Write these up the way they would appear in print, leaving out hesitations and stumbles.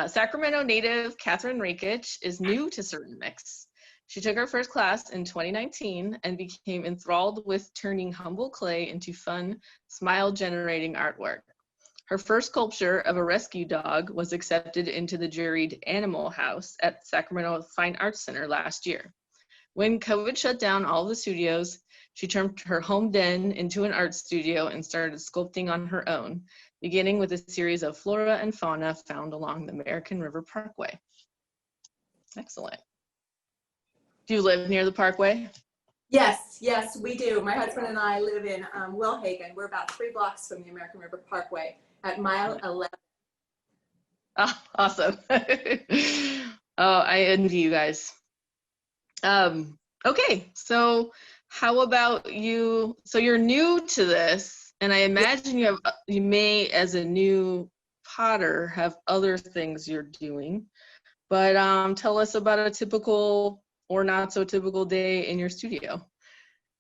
Sacramento native Cathryn Rakich is new to ceramics. She took her first class in 2019 and became enthralled with turning humble clay into fun, smile-generating artwork. Her first sculpture of a rescue dog was accepted into the juried Animal House at Sacramento Fine Arts Center last year. When COVID shut down all the studios, she turned her home den into an art studio and started sculpting on her own, beginning with a series of flora and fauna found along the American River Parkway. Excellent. Do you live near the Parkway? Yes, yes, we do. My husband and I live in Wilhagen. We're about 3 blocks from the American River Parkway at mile 11. Oh, awesome. Oh, I envy you guys. Okay, so how about you? So you're new to this, and I imagine you may, as a new potter, have other things you're doing. But tell us about a typical or not so typical day in your studio.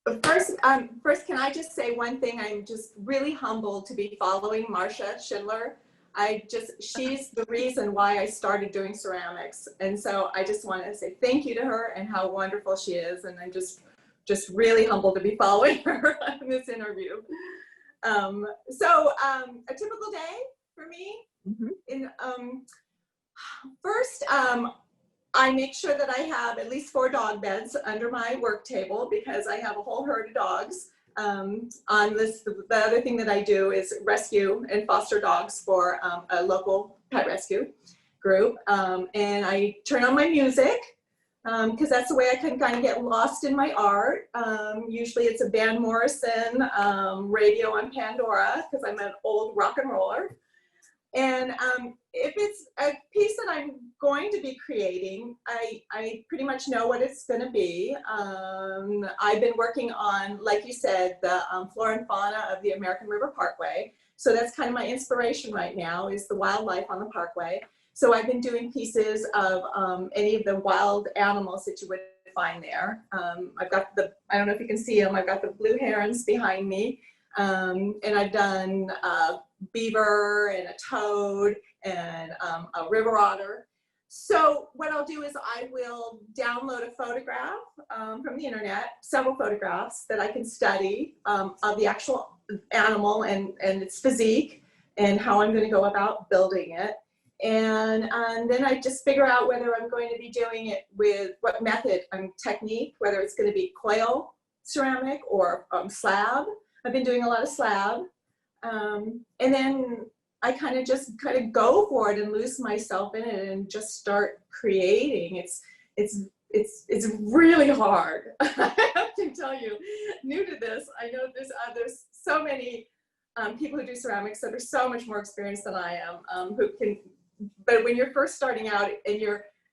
But first, can I just say one thing? I'm just really humbled to be following Marcia Schindler. She's the reason why I started doing ceramics. And so I just want to say thank you to her and how wonderful she is. And I'm just really humbled to be following her in this interview. A typical day for me, first, I make sure that I have at least 4 dog beds under my work table because I have a whole herd of dogs. On this, the other thing that I do is rescue and foster dogs for a local pet rescue group. And I turn on my music because that's the way I can kind of get lost in my art. Usually it's a Van Morrison radio on Pandora because I'm an old rock and roller. And if it's a piece that I'm going to be creating, I pretty much know what it's going to be. I've been working on, like you said, the flora and fauna of the American River Parkway. So that's kind of my inspiration right now, is the wildlife on the Parkway. So I've been doing pieces of any of the wild animals that you would find there. I've got I don't know if you can see them, I've got the blue herons behind me. And I've done beaver and a toad and a river otter. So what I'll do is I will download a photograph from the internet, several photographs that I can study of the actual animal and its physique and how I'm going to go about building it. And then I just figure out whether I'm going to be doing it with what method and technique, whether it's going to be coil ceramic or slab. I've been doing a lot of slab. And then I kind of go for it and lose myself in it and just start creating. It's really hard. I have to tell you, new to this, I know there's so many people who do ceramics that are so much more experienced than I am, who can, but when you're first starting out and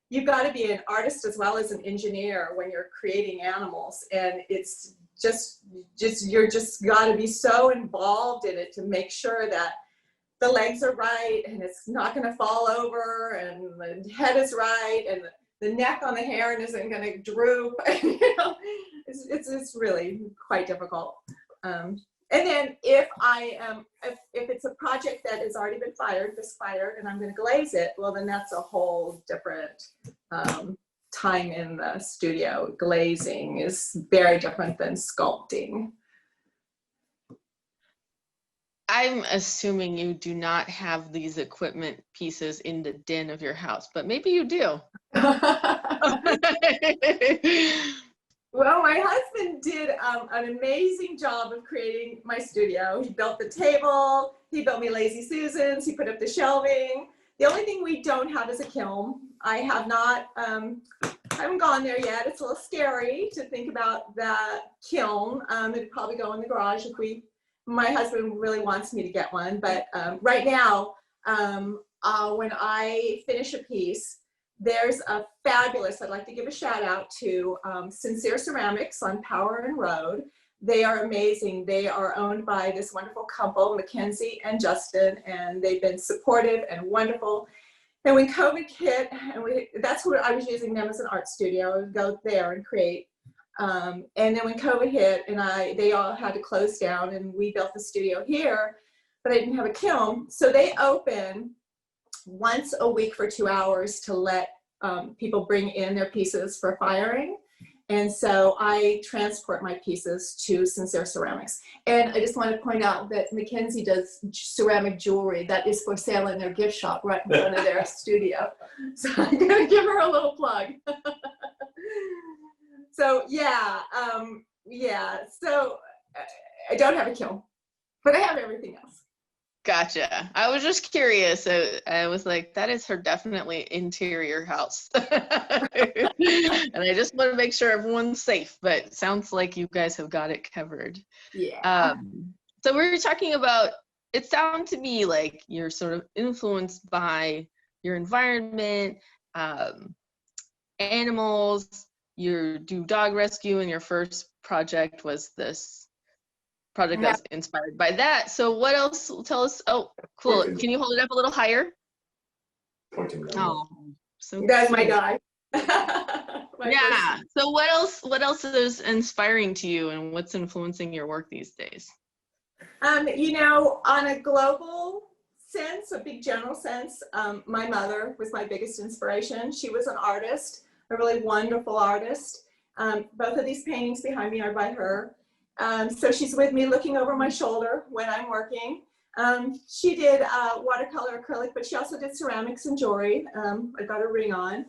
you've got to be an artist as well as an engineer when you're creating animals, and it's you're just got to be so involved in it to make sure that the legs are right and it's not going to fall over and the head is right and the neck on the heron isn't going to droop. You know, it's really quite difficult. And then if it's a project that has already been fired, and I'm going to glaze it, well, then that's a whole different time in the studio. Glazing is very different than sculpting. I'm assuming you do not have these equipment pieces in the den of your house, but maybe you do. Well, my husband did an amazing job of creating my studio. He built the table, he built me Lazy Susans, he put up the shelving. The only thing we don't have is a kiln. I have not, I haven't gone there yet. It's a little scary to think about that kiln. It'd probably go in the garage if my husband really wants me to get one. But right now, when I finish a piece, there's a fabulous, I'd like to give a shout out to Sincere Ceramics on Power and Road. They are amazing. They are owned by this wonderful couple, Mackenzie and Justin, and they've been supportive and wonderful. And when COVID hit, and that's what I was using them as an art studio. I would go there and create. And then when COVID hit, and they all had to close down, and we built the studio here, but I didn't have a kiln. So they open once a week for 2 hours to let people bring in their pieces for firing. And so I transport my pieces to Sincere Ceramics. And I just want to point out that Mackenzie does ceramic jewelry that is for sale in their gift shop right in front of their studio. So I'm going to give her a little plug. So yeah, so I don't have a kiln, but I have everything else. Gotcha. I was just curious. I was like, that is her definitely interior house. And I just want to make sure everyone's safe, but it sounds like you guys have got it covered. Yeah. So we were talking about, it sounded to me like you're sort of influenced by your environment, animals, you do dog rescue, and your first project was this project that's inspired by that. So what else? Tell us. Oh, cool. Can you hold it up a little higher? Oh, so you guys might die. Yeah. So what else is inspiring to you, and what's influencing your work these days? You know, on a global sense, a big general sense, my mother was my biggest inspiration. She was an artist, a really wonderful artist. Both of these paintings behind me are by her. So she's with me looking over my shoulder when I'm working. She did watercolor acrylic, but she also did ceramics and jewelry. I got a ring on.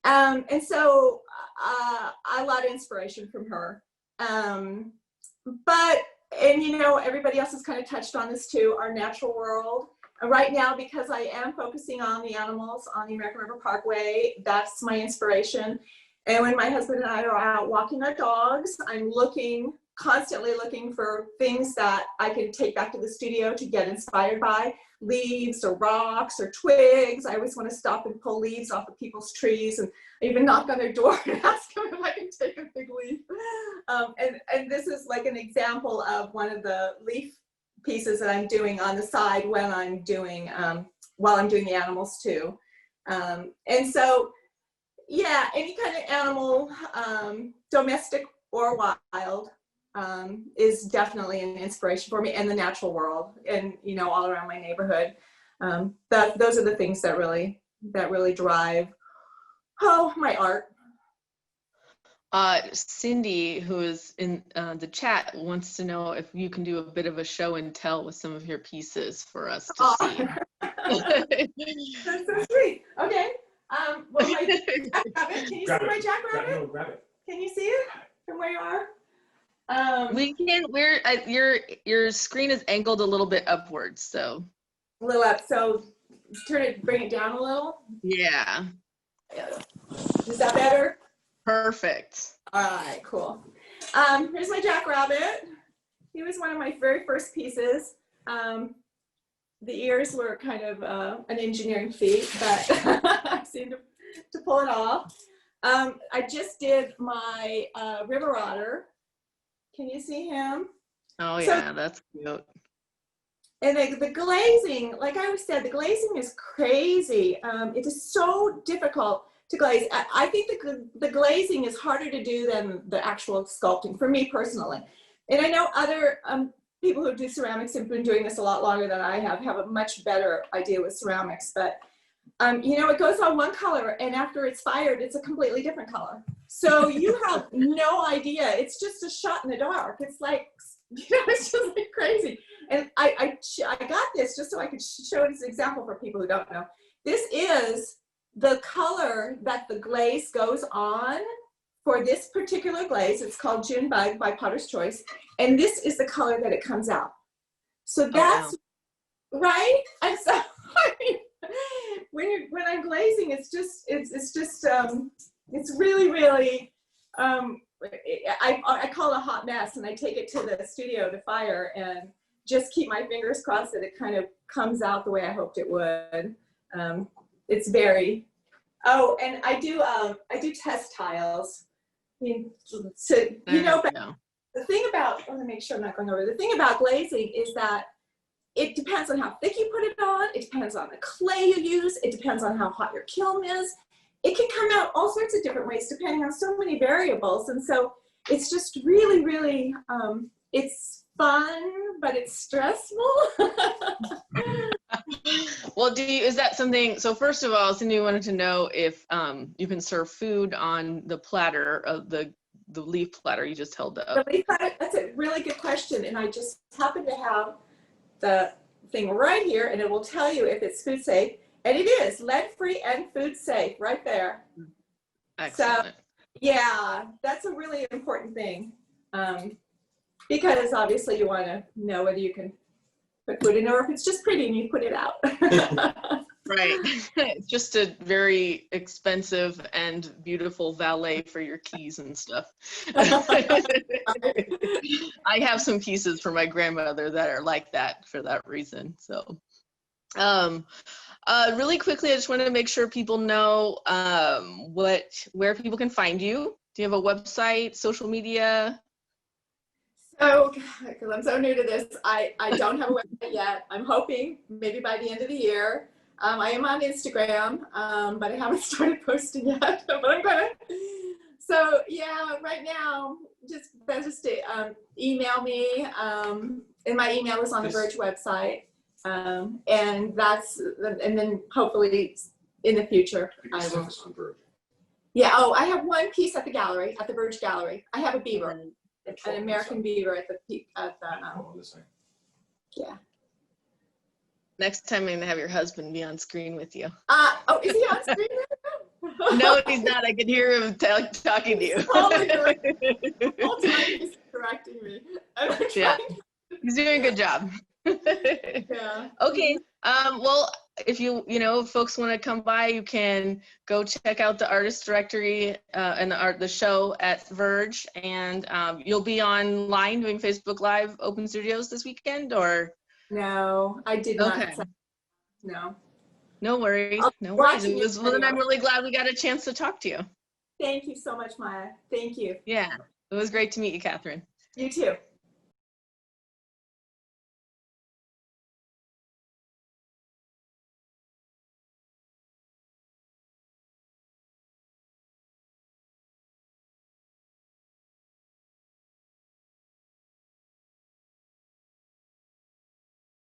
And so I a lot of inspiration from her. And you know, everybody else has kind of touched on this too, our natural world. Right now, because I am focusing on the animals on the American River Parkway, that's my inspiration. And when my husband and I are out walking our dogs, I'm constantly looking for things that I can take back to the studio to get inspired by, leaves or rocks or twigs. I always want to stop and pull leaves off of people's trees, and I even knock on their door and ask them if I can take a big leaf. And this is like an example of one of the leaf pieces that I'm doing on the side when I'm doing, while I'm doing the animals too. And so, yeah, any kind of animal, domestic or wild, is definitely an inspiration for me, and the natural world, and you know, all around my neighborhood. Those are the things that really drive my art. Cindy, who is in the chat, wants to know if you can do a bit of a show and tell with some of your pieces for us to see. That's so sweet. Okay. Well, my jackrabbit. Can you see my jackrabbit? Can you see it from where you are? We can. Your screen is angled a little bit upwards, so. A little up. So bring it down a little. Yeah. Is that better? Perfect. All right, cool. Here's my jackrabbit. He was one of my very first pieces. The ears were kind of an engineering feat, but I seemed to pull it off. I just did my river otter. Can you see him? Oh yeah, that's cute. And the glazing, like I always said, the glazing is crazy. It is so difficult to glaze. I think the glazing is harder to do than the actual sculpting, for me personally. And I know other people who do ceramics have been doing this a lot longer than I have a much better idea with ceramics. But you know, it goes on one color, and after it's fired, it's a completely different color. So you have no idea. It's just a shot in the dark. It's like, you know, it's just like crazy. And I got this just so I could show it as an example for people who don't know. This is the color that the glaze goes on for this particular glaze. It's called June Bug by Potter's Choice. And this is the color that it comes out. So that's, right? And so, I mean, when I'm glazing, it's really, really, I call it a hot mess, and I take it to the studio to fire and just keep my fingers crossed that it kind of comes out the way I hoped it would. It's very, and I do test tiles. So, you know, but the thing about, I want to make sure I'm not going over, the thing about glazing is that it depends on how thick you put it on. It depends on the clay you use. It depends on how hot your kiln is. It can come out all sorts of different ways depending on so many variables. And so it's just really, really, it's fun, but it's stressful. Well, is that something, so first of all, Cindy wanted to know if you can serve food on the platter of the leaf platter you just held up. That's a really good question. And I just happen to have the thing right here, and it will tell you if it's food safe. And it is lead-free and food safe right there. Excellent. So, yeah, that's a really important thing. Because obviously you want to know whether you can put food in or if it's just pretty and you put it out. Right. It's just a very expensive and beautiful valet for your keys and stuff. I have some pieces for my grandmother that are like that for that reason. So, really quickly, I just want to make sure people know where people can find you. Do you have a website, social media? So, because I'm so new to this, I don't have a website yet. I'm hoping maybe by the end of the year. I am on Instagram, but I haven't started posting yet, but I'm gonna. So yeah, right now, just email me, and my email is on the Verge website, and then hopefully in the future I will. Yeah. Oh, I have one piece at the gallery, at the Verge Gallery. I have a beaver, an American beaver at the yeah. Next time I'm going to have your husband be on screen with you. Oh, is he on screen right now? No, he's not. I can hear him talking to you. The whole time he's correcting me. Yeah, he's doing a good job. Yeah. Okay. Well, if if folks want to come by, you can go check out the artist directory and the show at Verge, and you'll be online doing Facebook Live Open Studios this weekend, or? No, I did not. Okay. No. No worries. No worries. I'm really glad we got a chance to talk to you. Thank you so much, Maya. Thank you. Yeah, it was great to meet you, Cathryn. You too.